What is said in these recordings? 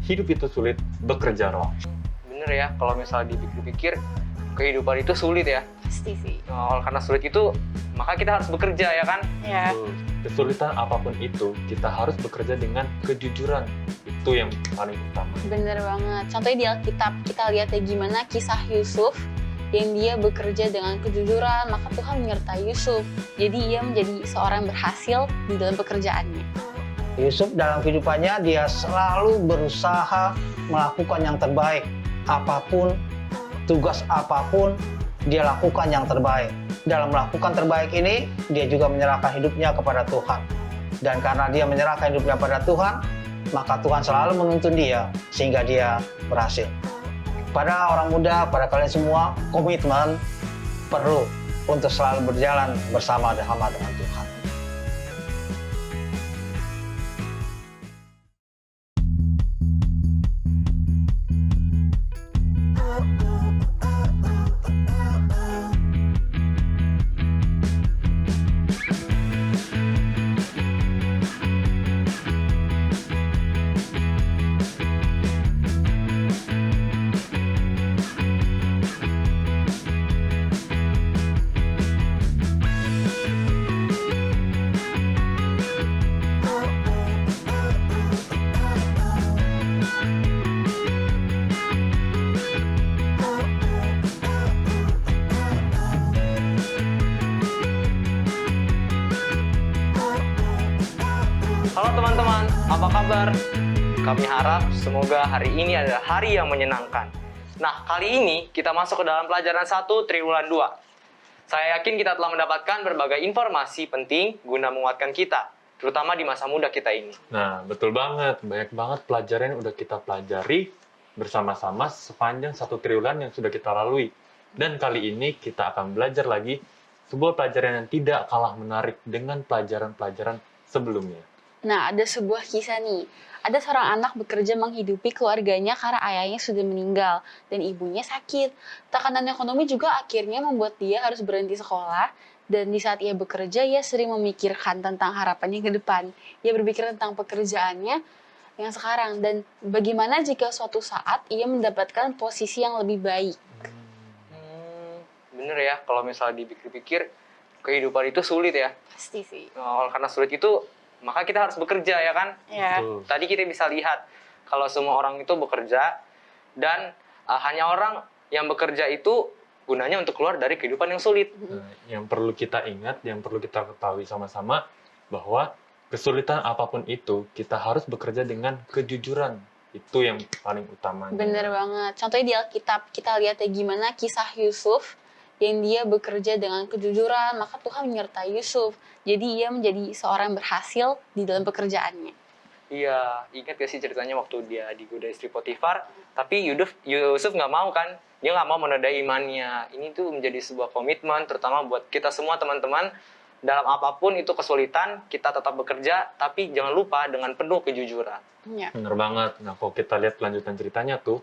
hidup itu sulit, bekerja roh. Bener ya, kalau misalnya dipikir-pikir, kehidupan itu sulit ya. Pasti sih. Karena sulit itu, maka kita harus bekerja ya kan? Ya. Kesulitan apapun itu, kita harus bekerja dengan kejujuran. Itu yang paling utama. Bener banget. Contohnya di Alkitab, kita lihat ya gimana kisah Yusuf yang dia bekerja dengan kejujuran, maka Tuhan menyertai Yusuf. Jadi ia menjadi seorang yang berhasil di dalam pekerjaannya. Yusuf dalam kehidupannya dia selalu berusaha melakukan yang terbaik. Apapun, tugas apapun, dia lakukan yang terbaik. Dalam melakukan terbaik ini, dia juga menyerahkan hidupnya kepada Tuhan. Dan karena dia menyerahkan hidupnya kepada Tuhan, maka Tuhan selalu menuntun dia sehingga dia berhasil. Pada orang muda, pada kalian semua, komitmen perlu untuk selalu berjalan bersama dengan Tuhan. Halo teman-teman, apa kabar? Kami harap semoga hari ini adalah hari yang menyenangkan. Nah, kali ini kita masuk ke dalam pelajaran 1 Triwulan 2. Saya yakin kita telah mendapatkan berbagai informasi penting guna menguatkan kita, terutama di masa muda kita ini. Nah, betul banget. Banyak banget pelajaran yang udah kita pelajari bersama-sama sepanjang 1 triwulan yang sudah kita lalui. Dan kali ini kita akan belajar lagi sebuah pelajaran yang tidak kalah menarik dengan pelajaran-pelajaran sebelumnya. Nah, ada sebuah kisah nih. Ada seorang anak bekerja menghidupi keluarganya karena ayahnya sudah meninggal dan ibunya sakit. Tekanan ekonomi juga akhirnya membuat dia harus berhenti sekolah. Dan di saat ia bekerja, ia sering memikirkan tentang harapannya ke depan. Ia berpikir tentang pekerjaannya yang sekarang. Dan bagaimana jika suatu saat ia mendapatkan posisi yang lebih baik. Bener ya, kalau misalnya dipikir-pikir, kehidupan itu sulit ya. Pasti sih. Karena sulit itu, maka kita harus bekerja ya kan? Ya. Betul. Tadi kita bisa lihat kalau semua orang itu bekerja dan hanya orang yang bekerja itu gunanya untuk keluar dari kehidupan yang sulit. Nah, yang perlu kita ingat, yang perlu kita ketahui sama-sama bahwa kesulitan apapun itu, kita harus bekerja dengan kejujuran. Itu yang paling utama. Bener banget. Contohnya di Alkitab, kita lihat ya gimana kisah Yusuf yang dia bekerja dengan kejujuran, maka Tuhan menyertai Yusuf. Jadi ia menjadi seorang yang berhasil di dalam pekerjaannya. Iya, ingat gak sih ceritanya waktu dia digoda istri Potifar, tapi Yusuf nggak mau kan? Dia nggak mau menodai imannya. Ini tuh menjadi sebuah komitmen, terutama buat kita semua teman-teman. Dalam apapun itu kesulitan, kita tetap bekerja, tapi jangan lupa dengan penuh kejujuran. Ya. Bener banget. Nah, kalau kita lihat kelanjutan ceritanya tuh,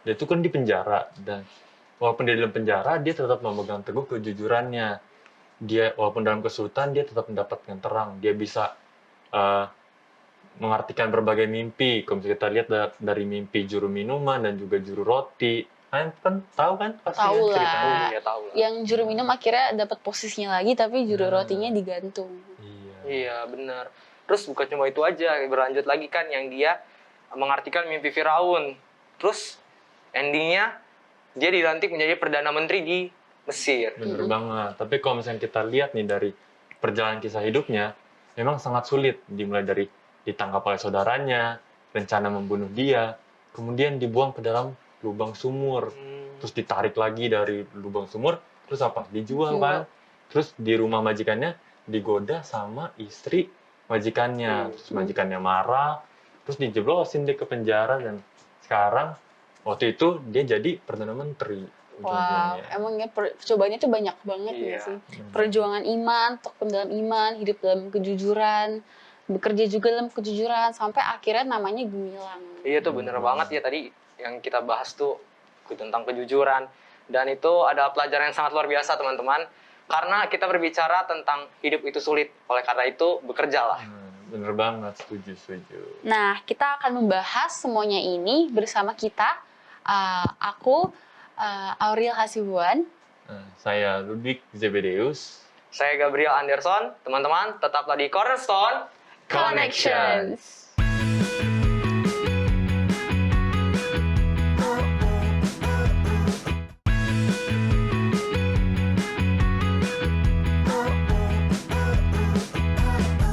dia tuh kan di penjara. Dan walaupun dia dalam penjara, dia tetap memegang teguh kejujurannya. Dia, walaupun dalam kesulitan, dia tetap mendapatkan terang. Dia bisa mengartikan berbagai mimpi. Kalau misalnya kita lihat dari mimpi juru minuman dan juga juru roti. Kan tahu kan pasti Tahu kan ceritanya? lah. Iya, tahu lah. Yang juru minum akhirnya dapat posisinya lagi, tapi juru Nah. rotinya digantung. Iya. Iya, benar. Terus bukan cuma itu aja, berlanjut lagi kan yang dia mengartikan mimpi Firaun. Terus endingnya dia dilantik menjadi Perdana Menteri di Mesir. Bener banget. Tapi kalau misalnya kita lihat nih dari perjalanan kisah hidupnya, memang sangat sulit. Dimulai dari ditangkap oleh saudaranya, rencana membunuh dia, kemudian dibuang ke dalam lubang sumur, terus ditarik lagi dari lubang sumur, terus apa? Dijual kan? Terus di rumah majikannya digoda sama istri majikannya, terus majikannya marah, terus dijeblosin dia ke penjara dan sekarang waktu itu dia jadi Perdana Menteri. Wow, ujung-ujungnya. emang ya percobaannya tuh banyak banget Iya. ya sih. Perjuangan iman, tekun dalam iman, hidup dalam kejujuran, bekerja juga dalam kejujuran, sampai akhirnya namanya gemilang. Iya tuh bener banget ya tadi yang kita bahas tuh tentang kejujuran. Dan itu adalah pelajaran yang sangat luar biasa teman-teman. Karena kita berbicara tentang hidup itu sulit. Oleh karena itu bekerjalah. bener banget, setuju. Nah, kita akan membahas semuanya ini bersama kita. Aku, Aurel Hasibuan. Saya Ludwig Zebedeus. Saya Gabriel Anderson. Teman-teman, tetaplah di Cornerstone Connections.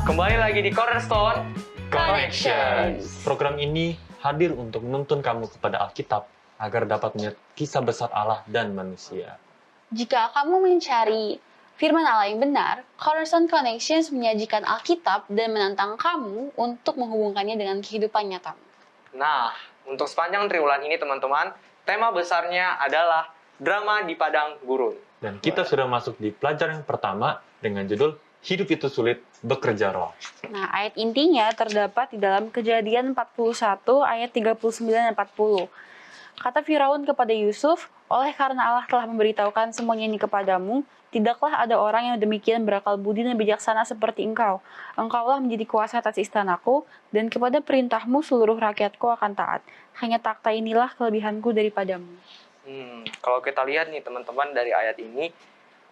Kembali lagi di Cornerstone. Connections. Program ini hadir untuk menuntun kamu kepada Alkitab agar dapat melihat kisah besar Allah dan manusia. Jika kamu mencari firman Allah yang benar, Cornerstone Connections menyajikan Alkitab dan menantang kamu untuk menghubungkannya dengan kehidupan nyatamu. Nah, untuk sepanjang triwulan ini teman-teman, tema besarnya adalah drama di padang gurun. Dan kita sudah masuk di pelajaran yang pertama dengan judul Hidup itu sulit, bekerja roh. Nah, ayat intinya terdapat di dalam Kejadian 41 ayat 39 dan 40. Kata Firaun kepada Yusuf, oleh karena Allah telah memberitahukan semuanya ini kepadamu, tidaklah ada orang yang demikian berakal budi dan bijaksana seperti engkau. Engkaulah menjadi kuasa atas istanaku, dan kepada perintahmu seluruh rakyatku akan taat. Hanya takhta inilah kelebihanku daripadamu. Kalau kita lihat nih teman-teman dari ayat ini,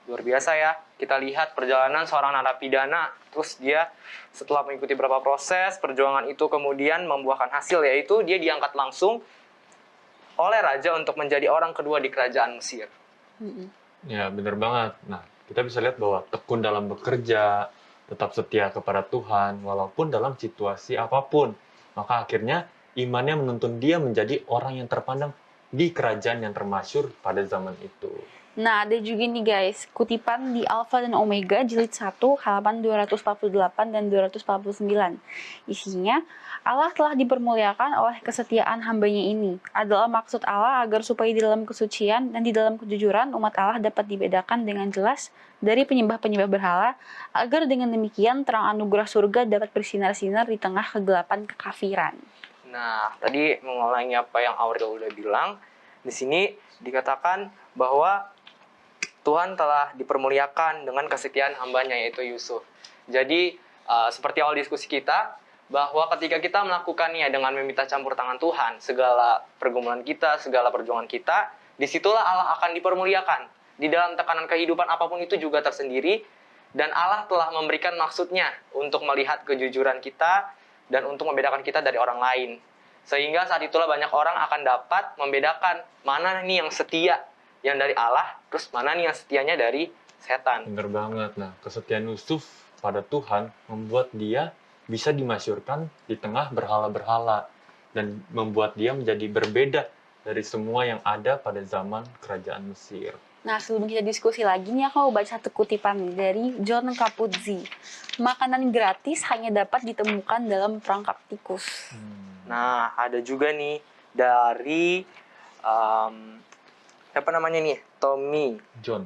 luar biasa ya. Kita lihat perjalanan seorang narapidana, terus dia setelah mengikuti beberapa proses, perjuangan itu kemudian membuahkan hasil, yaitu dia diangkat langsung oleh raja untuk menjadi orang kedua di kerajaan Mesir. Ya, bener banget. Nah, kita bisa lihat bahwa tekun dalam bekerja, tetap setia kepada Tuhan, walaupun dalam situasi apapun. Maka akhirnya imannya menuntun dia menjadi orang yang terpandang di kerajaan yang termasyhur pada zaman itu. Nah, ada juga nih guys, kutipan di Alfa dan Omega jilid 1 halaman 248 dan 249. Isinya, Allah telah dipermuliakan oleh kesetiaan hambanya ini. Adalah maksud Allah agar supaya di dalam kesucian dan di dalam kejujuran umat Allah dapat dibedakan dengan jelas dari penyembah-penyembah berhala, agar dengan demikian terang anugerah surga dapat bersinar-sinar di tengah kegelapan kekafiran. Nah, tadi mengulangi apa yang Aurel udah bilang, di sini dikatakan bahwa Tuhan telah dipermuliakan dengan kesetiaan hambanya yaitu Yusuf. Jadi seperti awal diskusi kita, bahwa ketika kita melakukannya dengan meminta campur tangan Tuhan, segala pergumulan kita, segala perjuangan kita, disitulah Allah akan dipermuliakan. Di dalam tekanan kehidupan apapun itu juga tersendiri, dan Allah telah memberikan maksudnya untuk melihat kejujuran kita dan untuk membedakan kita dari orang lain. Sehingga saat itulah banyak orang akan dapat membedakan mana nih yang setia yang dari Allah, terus mana nih yang setianya dari setan. Bener banget. Nah, kesetiaan Yusuf pada Tuhan membuat dia bisa dimasyurkan di tengah berhala-berhala dan membuat dia menjadi berbeda dari semua yang ada pada zaman kerajaan Mesir. Nah, sebelum kita diskusi lagi nih, aku mau baca satu kutipan nih dari John Capuzzi. Makanan gratis hanya dapat ditemukan dalam perangkap tikus. Nah, ada juga nih dari siapa namanya nih? Tommy John.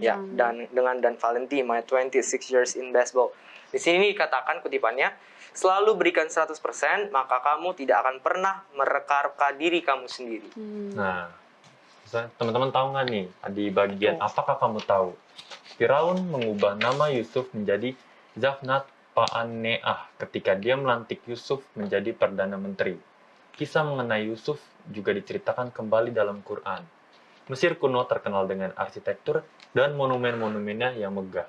Ya, dan dengan Dan Valenti, my 26 years in baseball. Di sini dikatakan kutipannya, selalu berikan 100%, maka kamu tidak akan pernah mereka-reka diri kamu sendiri. Nah, teman-teman tahu nggak nih, di bagian apakah kamu tahu? Firaun mengubah nama Yusuf menjadi Zafnat Paaneah ketika dia melantik Yusuf menjadi Perdana Menteri. Kisah mengenai Yusuf juga diceritakan kembali dalam Quran. Mesir kuno terkenal dengan arsitektur dan monumen-monumennya yang megah.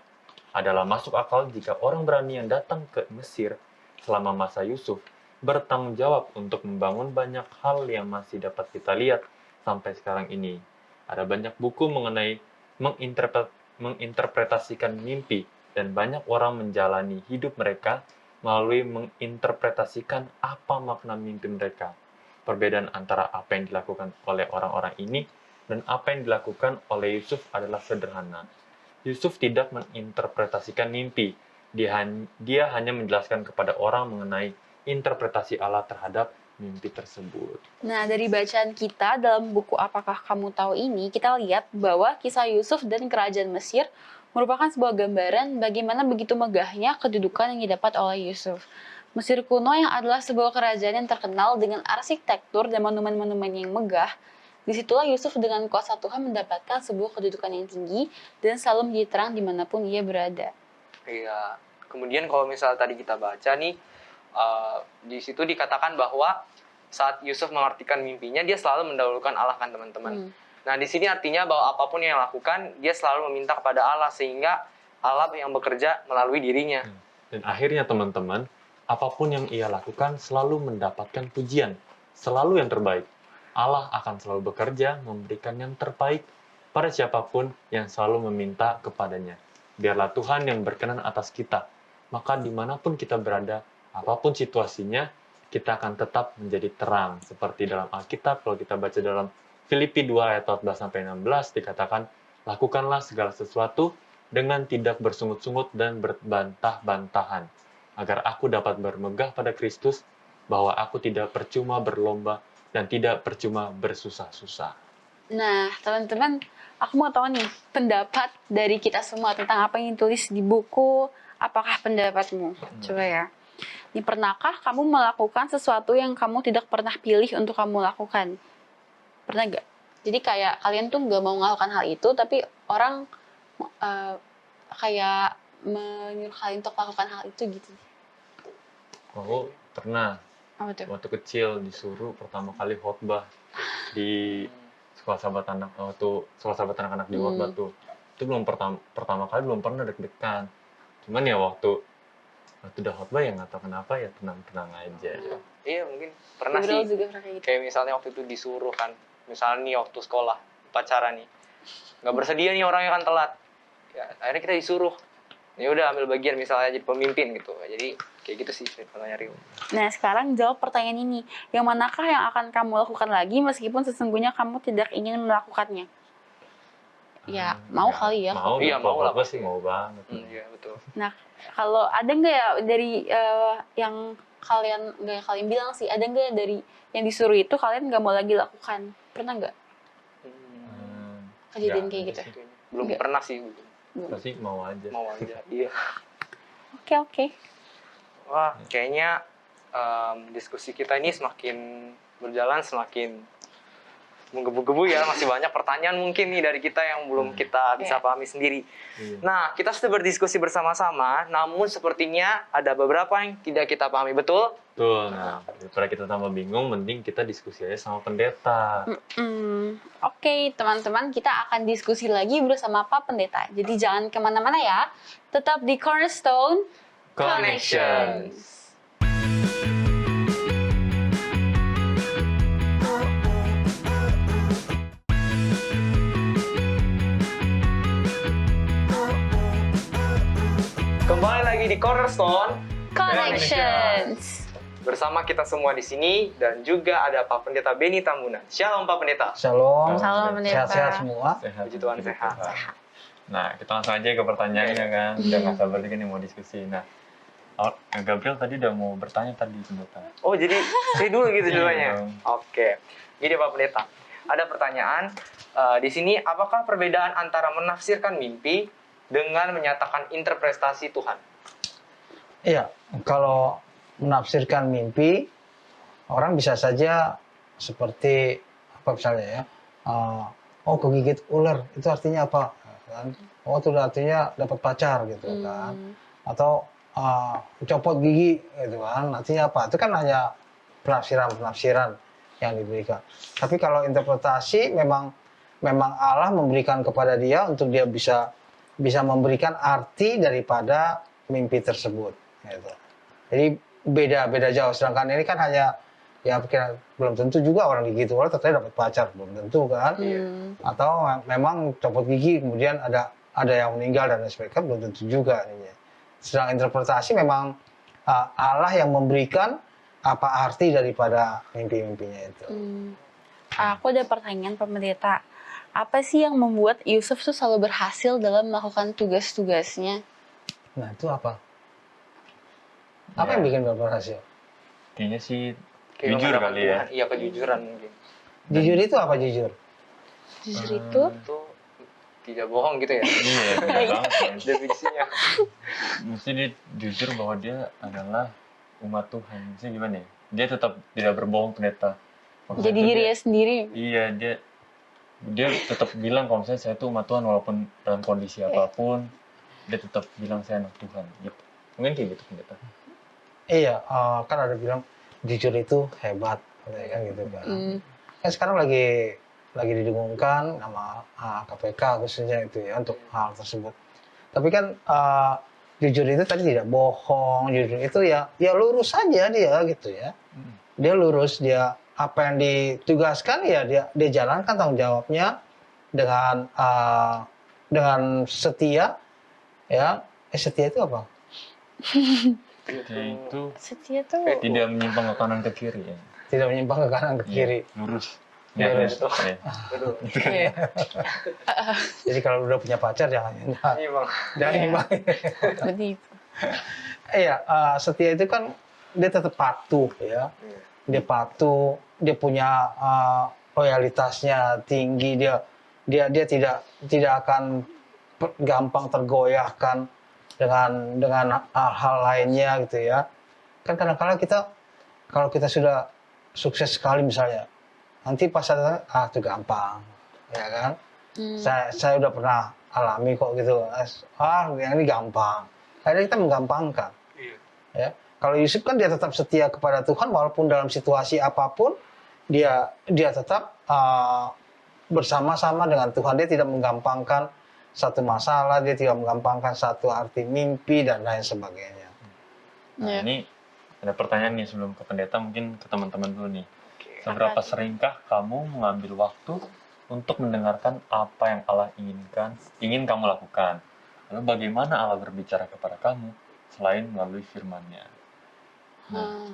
Adalah masuk akal jika orang berani yang datang ke Mesir selama masa Yusuf bertanggung jawab untuk membangun banyak hal yang masih dapat kita lihat sampai sekarang ini. Ada banyak buku mengenai menginterpretasikan mimpi, dan banyak orang menjalani hidup mereka melalui menginterpretasikan apa makna mimpi mereka. Perbedaan antara apa yang dilakukan oleh orang-orang ini dan apa yang dilakukan oleh Yusuf adalah sederhana. Yusuf tidak menginterpretasikan mimpi, dia hanya menjelaskan kepada orang mengenai interpretasi Allah terhadap mimpi tersebut. Nah, dari bacaan kita dalam buku Apakah Kamu Tahu ini, kita lihat bahwa kisah Yusuf dan kerajaan Mesir merupakan sebuah gambaran bagaimana begitu megahnya kedudukan yang didapat oleh Yusuf. Mesir kuno yang adalah sebuah kerajaan yang terkenal dengan arsitektur dan monumen-monumen yang megah, disitulah Yusuf dengan kuasa Tuhan mendapatkan sebuah kedudukan yang tinggi dan selalu menjadi terang dimanapun ia berada. Iya, kemudian kalau misal tadi kita baca nih, di situ dikatakan bahwa saat Yusuf mengartikan mimpinya, dia selalu mendahulukan Allah kan teman-teman. Nah di sini artinya bahwa apapun yang lakukan, dia selalu meminta kepada Allah, sehingga Allah yang bekerja melalui dirinya. Dan akhirnya teman-teman, apapun yang ia lakukan selalu mendapatkan pujian, selalu yang terbaik. Allah akan selalu bekerja memberikan yang terbaik pada siapapun yang selalu meminta kepadanya. Biarlah Tuhan yang berkenan atas kita. Maka dimanapun kita berada, apapun situasinya, kita akan tetap menjadi terang. Seperti dalam Alkitab, kalau kita baca dalam Filipi 2 ayat 14-16, dikatakan, lakukanlah segala sesuatu dengan tidak bersungut-sungut dan berbantah-bantahan, agar aku dapat bermegah pada Kristus, bahwa aku tidak percuma berlomba dan tidak percuma bersusah-susah. Nah, teman-teman, aku mau tahu nih pendapat dari kita semua tentang apa yang ditulis di buku. Apakah pendapatmu? Coba ya. Ini, pernahkah kamu melakukan sesuatu yang kamu tidak pernah pilih untuk kamu lakukan? Pernah nggak? Jadi kayak kalian tuh nggak mau melakukan hal itu, tapi orang kayak menyuruh kalian untuk melakukan hal itu gitu. Aku pernah Apa tuh? waktu kecil disuruh pertama kali khotbah di sekolah sahabat anak, waktu sekolah sahabat anak-anak di khotbah tuh. Itu belum pertama kali, belum pernah deg-degan. Cuman ya waktu udah khotbah ya nggak tahu kenapa ya tenang-tenang aja. Iya mungkin pernah Gabriel sih. juga pernah kayak gitu. Kayak misalnya waktu itu disuruh kan, misalnya nih waktu sekolah upacara nih, nggak bersedia nih orang yang akan telat, ya akhirnya kita disuruh, ya udah ambil bagian misalnya jadi pemimpin gitu. Jadi kayak gitu sih ceritanya Rio. Nah, sekarang jawab pertanyaan ini. Yang manakah yang akan kamu lakukan lagi meskipun sesungguhnya kamu tidak ingin melakukannya? Ya, mau kali ya. Mau, Iya, mau lah apa pasti. sih, mau banget. Iya betul. Nah, kalau ada nggak ya dari yang kalian nggak kalian bilang sih, ada nggak dari yang disuruh itu kalian nggak mau lagi lakukan? Pernah nggak kejadian nggak kayak ada gitu? sih. Belum Nggak. pernah sih, Pasti mau aja. mau aja. Iya. Oke. Wah, kayaknya diskusi kita ini semakin berjalan semakin menggebu-gebu ya. Masih banyak pertanyaan mungkin nih dari kita yang belum kita bisa pahami sendiri. Iya. Nah, kita sudah berdiskusi bersama-sama, namun sepertinya ada beberapa yang tidak kita pahami betul. Betul. Nah, daripada kita tambah bingung, mending kita diskusi aja sama pendeta. Oke, teman-teman, kita akan diskusi lagi bersama Pak Pendeta. Jadi jangan kemana-mana ya. Tetap di Cornerstone Connections. Kembali lagi di Cornerstone Connections. bersama kita semua di sini dan juga ada Pak Pendeta Beni Tambunan. Shalom Pak Pendeta. Shalom. Salam Pendeta. Sehat-sehat semua. Sehat. Puji Tuhan, sehat. Nah, kita langsung aja ke pertanyaannya kan. Udah nggak sabar juga nih mau diskusi. Nah, Gabriel tadi udah mau bertanya tadi pendeta. Oh, jadi saya dulu gitu Iya dulunya. dong. Oke. Jadi Pak Pendeta, ada pertanyaan di sini, apakah perbedaan antara menafsirkan mimpi dengan menyatakan interpretasi Tuhan? Iya, kalau menafsirkan mimpi, orang bisa saja seperti apa misalnya ya, oh kegigit ular, itu artinya apa? Kan? Oh itu artinya dapat pacar gitu kan? Atau copot gigi gitu kan? Artinya apa? Itu kan hanya penafsiran yang diberikan. Tapi kalau interpretasi memang Allah memberikan kepada dia untuk dia bisa memberikan arti daripada mimpi tersebut. Gitu. Jadi beda jauh. Sedangkan ini kan hanya ya belum tentu juga orang digigit ular ternyata dapat pacar, belum tentu kan? Atau memang copot gigi kemudian ada yang meninggal dan lain sebagainya, belum tentu juga. Sedang interpretasi memang Allah yang memberikan apa arti daripada mimpi-mimpinya itu. Aku ada pertanyaan Pak Pendeta. Apa sih yang membuat Yusuf tuh selalu berhasil dalam melakukan tugas-tugasnya? Nah itu apa? Apa yang bikin berhasil? Kayaknya sih Kayak jujur menghadap kali ya. Tuhan. Iya, kejujuran mungkin. Jujur itu apa jujur? Jujur itu Itu tidak bohong gitu ya. Iya, benar banget. kan. Definisinya. Mesti dia jujur bahwa dia adalah umat Tuhan. Maksudnya gimana ya? Dia tetap tidak berbohong pendeta. Maksudnya jadi tuh dirinya sendiri. Iya, dia tetap bilang kalau misalnya saya itu umat Tuhan walaupun dalam kondisi apapun, dia tetap bilang saya anak Tuhan gitu. Mungkin kayak gitu pendeta. Iya, kan ada bilang jujur itu hebat, kan gitu kan. Kan sekarang lagi didengungkan sama KPK khususnya itu ya untuk hal tersebut. Tapi kan jujur itu tadi tidak bohong, jujur itu ya lurus saja dia gitu ya. Dia lurus, dia apa yang ditugaskan ya dia jalankan tanggung jawabnya dengan setia ya. Setia itu apa? Itu Setia tuh tidak menyimpang ke kanan ke kiri ya. Tidak menyimpang ke kanan ke kiri. Lurus. Lurus. Ya. Betul. Iya. Jadi kalau udah punya pacar jangan Iya bang. imbang. Begitu. Iya, setia itu kan dia tetap patuh ya. Dia patuh, dia punya loyalitasnya tinggi, dia tidak akan gampang tergoyahkan dengan hal lainnya gitu ya. Kan kadang-kadang kalau kita sudah sukses sekali misalnya, nanti pas ada itu gampang, ya kan? Saya udah pernah alami kok gitu. Yang ini gampang. Akhirnya kita menggampangkan. Ya. Kalau Yusuf kan dia tetap setia kepada Tuhan walaupun dalam situasi apapun dia tetap bersama-sama dengan Tuhan. Dia tidak menggampangkan satu masalah, dia tidak menggampangkan satu arti mimpi dan lain sebagainya. Nah, Iya. ini ada pertanyaan nih sebelum ke pendeta, mungkin ke teman-teman dulu nih. Seberapa seringkah kamu mengambil waktu untuk mendengarkan apa yang Allah ingin kamu lakukan? Lalu bagaimana Allah berbicara kepada kamu selain melalui firman-Nya? Nah,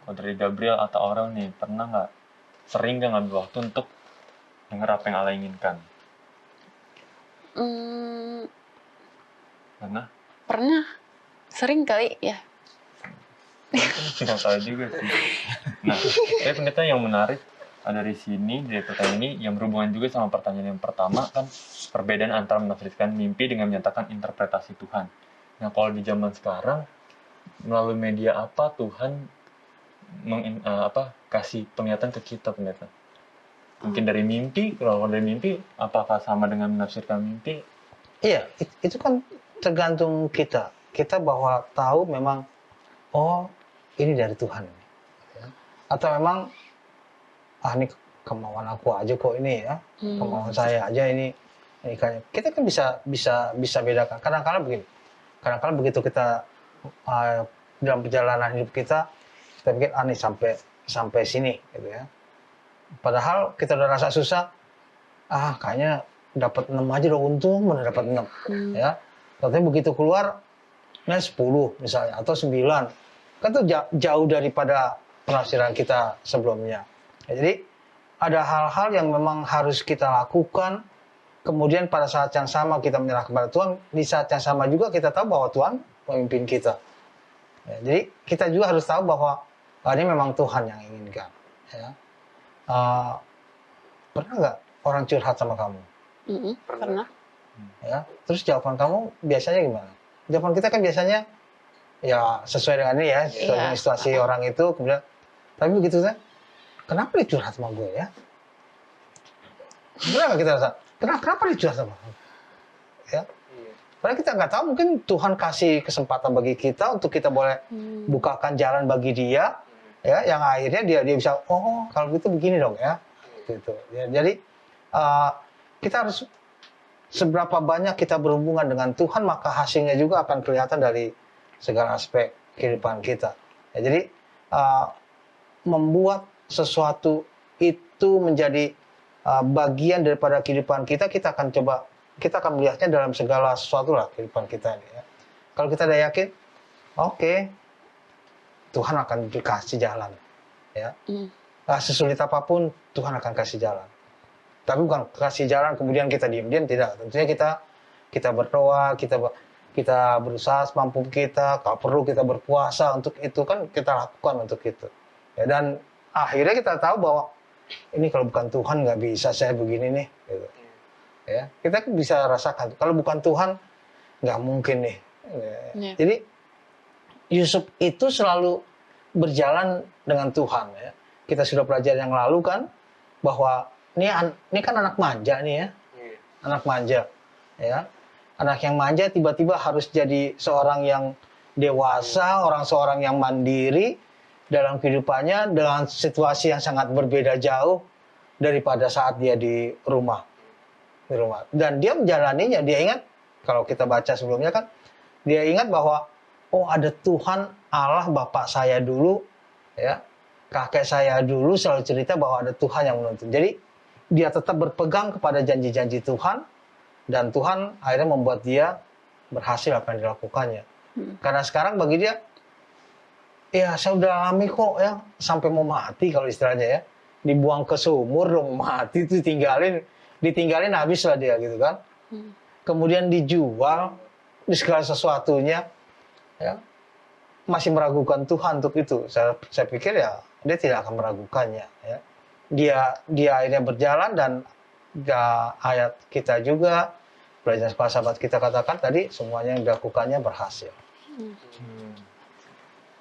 kalau dari Gabriel atau Aurel nih, pernah nggak sering nggak ngambil waktu untuk dengar apa yang Allah inginkan? Pernah. Sering kali ya. Tidak tahu juga sih. Nah, tapi pendeta yang menarik dari sini, dari pertanyaan ini, yang berhubungan juga sama pertanyaan yang pertama kan, perbedaan antara menafsirkan mimpi dengan menyatakan interpretasi Tuhan. Nah, kalau di zaman sekarang, melalui media apa Tuhan kasih penglihatan ke kita, pendeta? Mungkin dari mimpi, kalau dari mimpi, apakah sama dengan menafsirkan mimpi? Iya, itu kan tergantung kita. Kita bahwa tahu memang, oh ini dari Tuhan. Atau memang, ini kemauan aku aja kok ini ya, kemauan saya aja ini kayaknya. Kita kan bisa bedakan. Kadang-kadang begini, kadang-kadang begitu kita dalam perjalanan hidup kita pikir nih sampai sini gitu ya. Padahal kita udah rasa susah, kayaknya dapat 6 aja udah untung, bener dapat 6 ya. Tapi begitu keluar 10 misalnya atau 9, kan itu jauh daripada penafsiran kita sebelumnya. Ya, jadi ada hal-hal yang memang harus kita lakukan, kemudian pada saat yang sama kita menyerah kepada Tuhan, di saat yang sama juga kita tahu bahwa Tuhan memimpin kita. Ya, jadi kita juga harus tahu bahwa ini memang Tuhan yang inginkan. Ya. Pernah nggak orang curhat sama kamu? Pernah. Ya, terus jawaban kamu biasanya gimana? Jawaban kita kan biasanya ya sesuai dengan ini ya, sesuai dengan situasi orang itu, kemudian tapi begitu kan, kenapa dia curhat sama gue ya? Pernah nggak kita rasa, kenapa dia curhat sama gue? Ya, padahal kita nggak tahu, mungkin Tuhan kasih kesempatan bagi kita untuk kita boleh bukakan jalan bagi dia, ya, yang akhirnya dia bisa, oh kalau gitu begini dong ya, gitu. Ya, jadi kita harus seberapa banyak kita berhubungan dengan Tuhan, maka hasilnya juga akan kelihatan dari segala aspek kehidupan kita. Ya, jadi membuat sesuatu itu menjadi bagian daripada kehidupan kita, kita akan melihatnya dalam segala sesuatu lah kehidupan kita. Ya. Kalau kita udah yakin, oke, Tuhan akan dikasih jalan. Ya. Sesulit apapun Tuhan akan kasih jalan. Tapi bukan kasih jalan kemudian kita diam-diam, tidak. Tentunya kita berdoa, kita berusaha semampu kita, kalau perlu kita berpuasa untuk itu, kan kita lakukan untuk itu. Ya, dan akhirnya kita tahu bahwa ini kalau bukan Tuhan nggak bisa saya begini nih. Gitu. Ya, kita bisa rasakan kalau bukan Tuhan nggak mungkin nih. Ya. Jadi Yusuf itu selalu berjalan dengan Tuhan. Ya. Kita sudah belajar yang lalu kan bahwa ini kan anak manja nih ya, anak manja, ya, anak yang manja tiba-tiba harus jadi seorang yang dewasa, orang seorang yang mandiri dalam kehidupannya dengan situasi yang sangat berbeda jauh daripada saat dia di rumah. Dan dia menjalaninya, dia ingat, kalau kita baca sebelumnya kan, dia ingat bahwa, oh ada Tuhan Allah Bapak saya dulu, ya, kakek saya dulu selalu cerita bahwa ada Tuhan yang menuntun. Jadi dia tetap berpegang kepada janji-janji Tuhan, dan Tuhan akhirnya membuat dia berhasil apa yang dilakukannya. Karena sekarang bagi dia, ya saya udah alami kok ya, sampai mau mati kalau istilahnya ya, dibuang ke sumur, dong mati itu ditinggalin habis lah dia gitu kan. Kemudian dijual di segala sesuatunya, ya, masih meragukan Tuhan untuk itu. Saya pikir ya dia tidak akan meragukannya. Ya. Dia akhirnya berjalan, dan ayat kita juga, pelajaran sekolah sahabat kita katakan tadi, semuanya yang dilakukannya berhasil.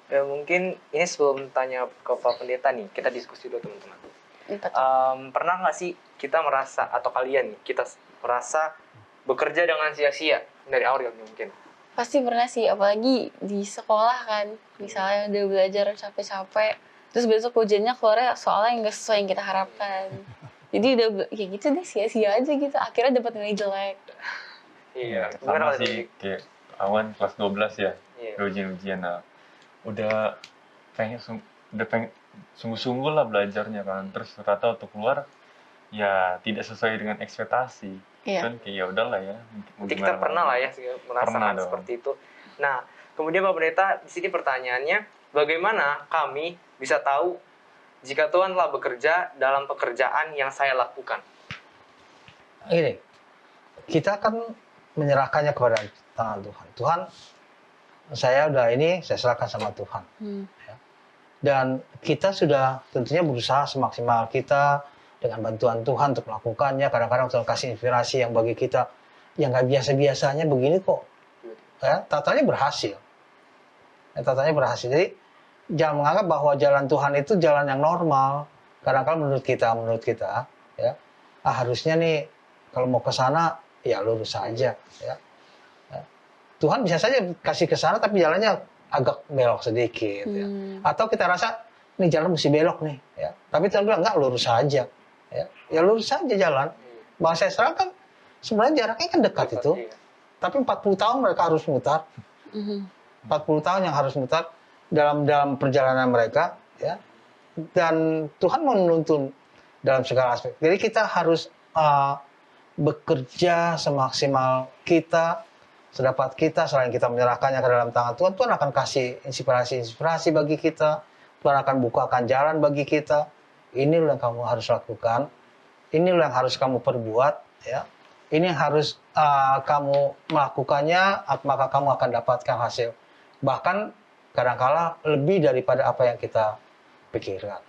Ya mungkin ini sebelum tanya ke Pak Pendeta nih, kita diskusi dulu teman-teman. Pernah nggak sih kita merasa, atau kalian nih, kita merasa bekerja dengan sia-sia dari awal mungkin? Pasti pernah sih, apalagi di sekolah kan. Misalnya udah belajar capek-capek, terus besok ujiannya keluarnya soalnya yang nggak sesuai yang kita harapkan. Jadi udah kayak gitu deh, sia-sia aja gitu. Akhirnya dapat nilai jelek. Iya, sama sih kayak awan kelas 12 ya, ujian-ujian. Nah, udah pengen sungguh-sungguh lah belajarnya kan, terus ternyata waktu keluar ya tidak sesuai dengan ekspektasi. Kan kayak ya udahlah ya. Nanti kita pernah lah ya merasakan seperti itu. Nah, kemudian Pak Pendeta, di sini pertanyaannya, bagaimana kami bisa tahu jika Tuhan telah bekerja dalam pekerjaan yang saya lakukan? Ini, kita kan menyerahkannya kepada tangan Tuhan. Tuhan, saya udah ini, saya serahkan sama Tuhan. Ya. Dan kita sudah tentunya berusaha semaksimal kita dengan bantuan Tuhan untuk melakukannya. Kadang-kadang Tuhan kasih inspirasi yang bagi kita yang nggak biasa-biasanya begini kok. Ya, tatanya berhasil. Ya, tatanya berhasil. Jadi jangan menganggap bahwa jalan Tuhan itu jalan yang normal. Kadang-kadang menurut kita, ya, harusnya nih kalau mau ke sana ya lurus saja. Ya. Ya. Tuhan bisa saja kasih ke sana, tapi jalannya agak belok sedikit. Ya. Atau kita rasa nih jalan mesti belok nih. Ya. Tapi Tuhan bilang enggak, lurus saja. Ya lurus saja jalan. Bangsa Israel kan sebenarnya jaraknya kan dekat itu. Iya. Tapi 40 tahun mereka harus mutar. 40 tahun yang harus mutar dalam perjalanan mereka, ya. Dan Tuhan menuntun dalam segala aspek. Jadi kita harus bekerja semaksimal kita, sedapat kita, selain kita menyerahkannya ke dalam tangan Tuhan. Tuhan akan kasih inspirasi bagi kita. Tuhan akan bukakan jalan bagi kita. Ini yang kamu harus lakukan. Ini yang harus kamu perbuat, ya. Ini yang harus kamu melakukannya, maka kamu akan dapatkan hasil. Bahkan kadang-kala lebih daripada apa yang kita pikirkan.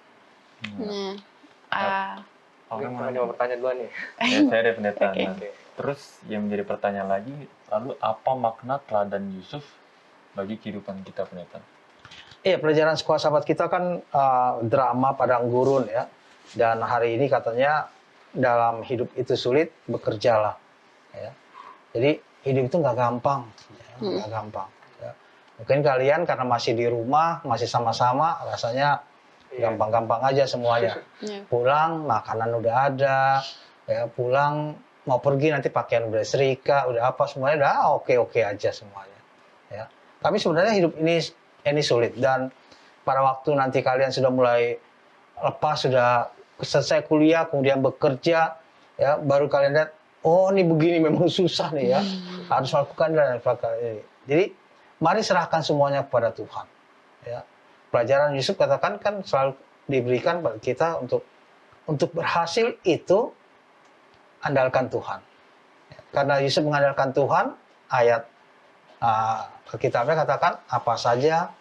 Oke, mau bertanya dulu nih. Ya, saya ada pendeta. Terus yang menjadi pertanyaan lagi, lalu apa makna teladan Yusuf bagi kehidupan kita, pendeta? Iya, pelajaran sekolah sahabat kita kan drama padang gurun ya. Dan hari ini katanya dalam hidup itu sulit, bekerjalah. Ya. Jadi hidup itu nggak gampang, nggak gampang. Ya. Mungkin kalian karena masih di rumah, masih sama-sama, rasanya gampang-gampang aja semuanya. Pulang makanan udah ada, ya pulang mau pergi nanti pakaian udah serika, udah apa semuanya udah oke aja semuanya. Ya. Tapi sebenarnya hidup ini sulit, dan pada waktu nanti kalian sudah mulai lepas, sudah selesai kuliah, kemudian bekerja, ya baru kalian lihat, oh ini begini memang susah nih ya, harus lakukan dan lakukan ini. Jadi mari serahkan semuanya kepada Tuhan. Ya. Pelajaran Yusuf katakan kan selalu diberikan bagi kita untuk berhasil itu andalkan Tuhan. Ya. Karena Yusuf mengandalkan Tuhan, ayat Alkitabnya katakan apa saja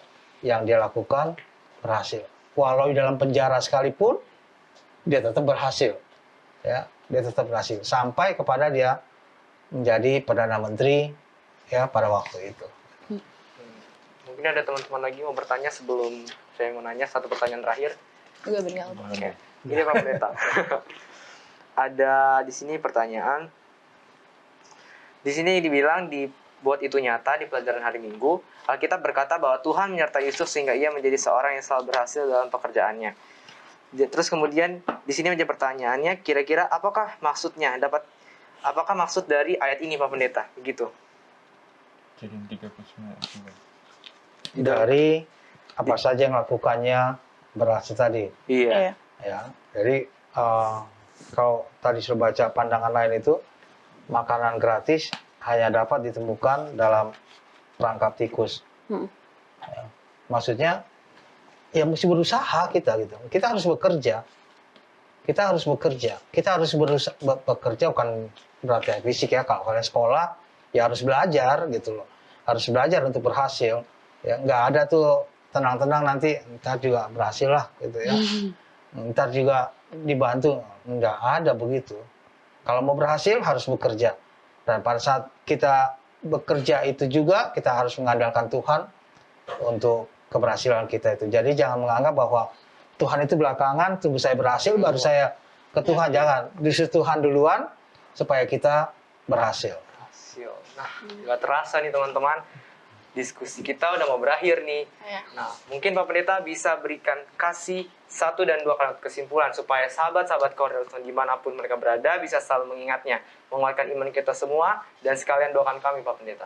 yang dia lakukan berhasil. Walau di dalam penjara sekalipun dia tetap berhasil. Ya, dia tetap berhasil sampai kepada dia menjadi perdana menteri ya pada waktu itu. Mungkin ada teman-teman lagi mau bertanya sebelum saya mau nanya satu pertanyaan terakhir. Juga benar. Oke. Ini Pak Pendeta. Ada di sini pertanyaan. Di sini dibilang di buat itu nyata di pelajaran hari Minggu, Alkitab berkata bahwa Tuhan menyertai Yusuf sehingga ia menjadi seorang yang selalu berhasil dalam pekerjaannya. Terus kemudian di sini menjadi pertanyaannya, kira-kira apakah maksudnya apakah maksud dari ayat ini Pak Pendeta? Begitu. Kejadian 39 ayat 2. Dari apa saja yang lakukannya berhasil tadi. Iya. Ya, jadi kalau tadi sudah baca pandangan lain itu, makanan gratis hanya dapat ditemukan dalam perangkap tikus. Ya, maksudnya ya mesti berusaha kita gitu. Kita harus bekerja. Kita harus bekerja bukan berarti fisik ya. Kalau kalian sekolah ya harus belajar gitu loh. Harus belajar untuk berhasil. Ya nggak ada tuh tenang-tenang nanti ntar juga berhasil lah gitu ya. Ntar juga dibantu, nggak ada begitu. Kalau mau berhasil harus bekerja. Dan pada saat kita bekerja itu juga kita harus mengandalkan Tuhan untuk keberhasilan kita itu. Jadi jangan menganggap bahwa Tuhan itu belakangan, tunggu saya berhasil baru saya ke Tuhan. Jangan, justru Tuhan duluan supaya kita berhasil. Nah, nggak terasa nih teman-teman, diskusi kita udah mau berakhir nih. Iya. Nah, mungkin Pak Pendeta bisa berikan kasih 1 dan 2 kalimat kesimpulan supaya sahabat-sahabat Cornerstone dimanapun mereka berada bisa selalu mengingatnya, menguatkan iman kita semua, dan sekalian doakan kami Pak Pendeta.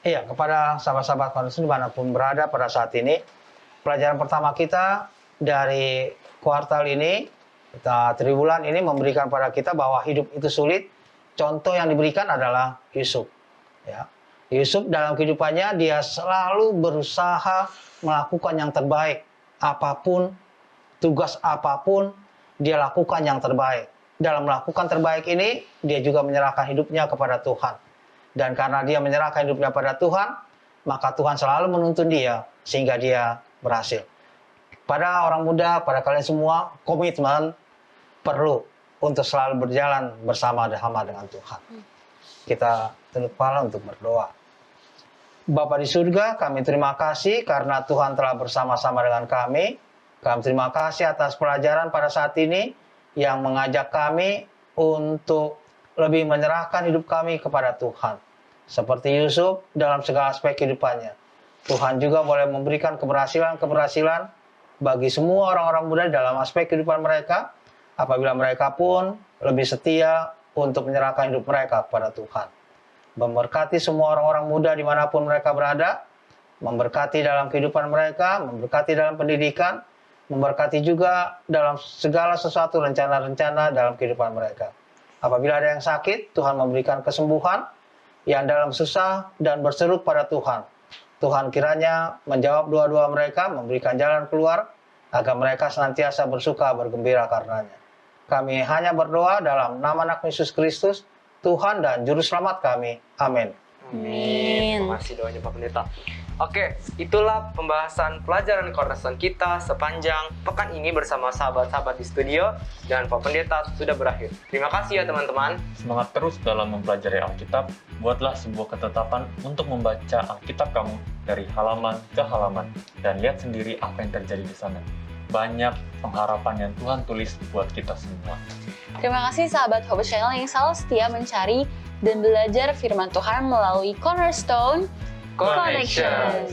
Iya, kepada sahabat-sahabat Cornerstone dimanapun berada pada saat ini, pelajaran pertama kita dari kuartal ini, triwulan ini memberikan pada kita bahwa hidup itu sulit. Contoh yang diberikan adalah Yusuf. Ya. Yusuf dalam kehidupannya dia selalu berusaha melakukan yang terbaik. Apapun, tugas apapun, dia lakukan yang terbaik. Dalam melakukan terbaik ini, dia juga menyerahkan hidupnya kepada Tuhan. Dan karena dia menyerahkan hidupnya pada Tuhan, maka Tuhan selalu menuntun dia sehingga dia berhasil. Pada orang muda, pada kalian semua, komitmen perlu untuk selalu berjalan bersama-sama dengan Tuhan. Kita tunduk kepala untuk berdoa. Bapa di surga, kami terima kasih karena Tuhan telah bersama-sama dengan kami. Kami terima kasih atas pelajaran pada saat ini yang mengajak kami untuk lebih menyerahkan hidup kami kepada Tuhan. Seperti Yusuf dalam segala aspek kehidupannya. Tuhan juga boleh memberikan keberhasilan bagi semua orang-orang muda dalam aspek kehidupan mereka, apabila mereka pun lebih setia untuk menyerahkan hidup mereka kepada Tuhan. Memberkati semua orang-orang muda dimanapun mereka berada, memberkati dalam kehidupan mereka, memberkati dalam pendidikan, memberkati juga dalam segala sesuatu rencana-rencana dalam kehidupan mereka. Apabila ada yang sakit, Tuhan memberikan kesembuhan, yang dalam susah dan berseru pada Tuhan. Tuhan kiranya menjawab doa-doa mereka, memberikan jalan keluar, agar mereka senantiasa bersuka, bergembira karenanya. Kami hanya berdoa dalam nama Anak Yesus Kristus, Tuhan dan Juru Selamat kami. Amin. Amin. Terima kasih doanya Pak Pendeta. Oke, itulah pembahasan pelajaran Cornerstone kita sepanjang pekan ini bersama sahabat-sahabat di studio, dan Pak Pendeta sudah berakhir. Terima kasih ya teman-teman. Semangat terus dalam mempelajari Alkitab. Buatlah sebuah ketetapan untuk membaca Alkitab kamu dari halaman ke halaman dan lihat sendiri apa yang terjadi di sana. Banyak pengharapan yang Tuhan tulis buat kita semua. Terima kasih sahabat Hope Channel yang selalu setia mencari dan belajar firman Tuhan melalui Cornerstone Connection.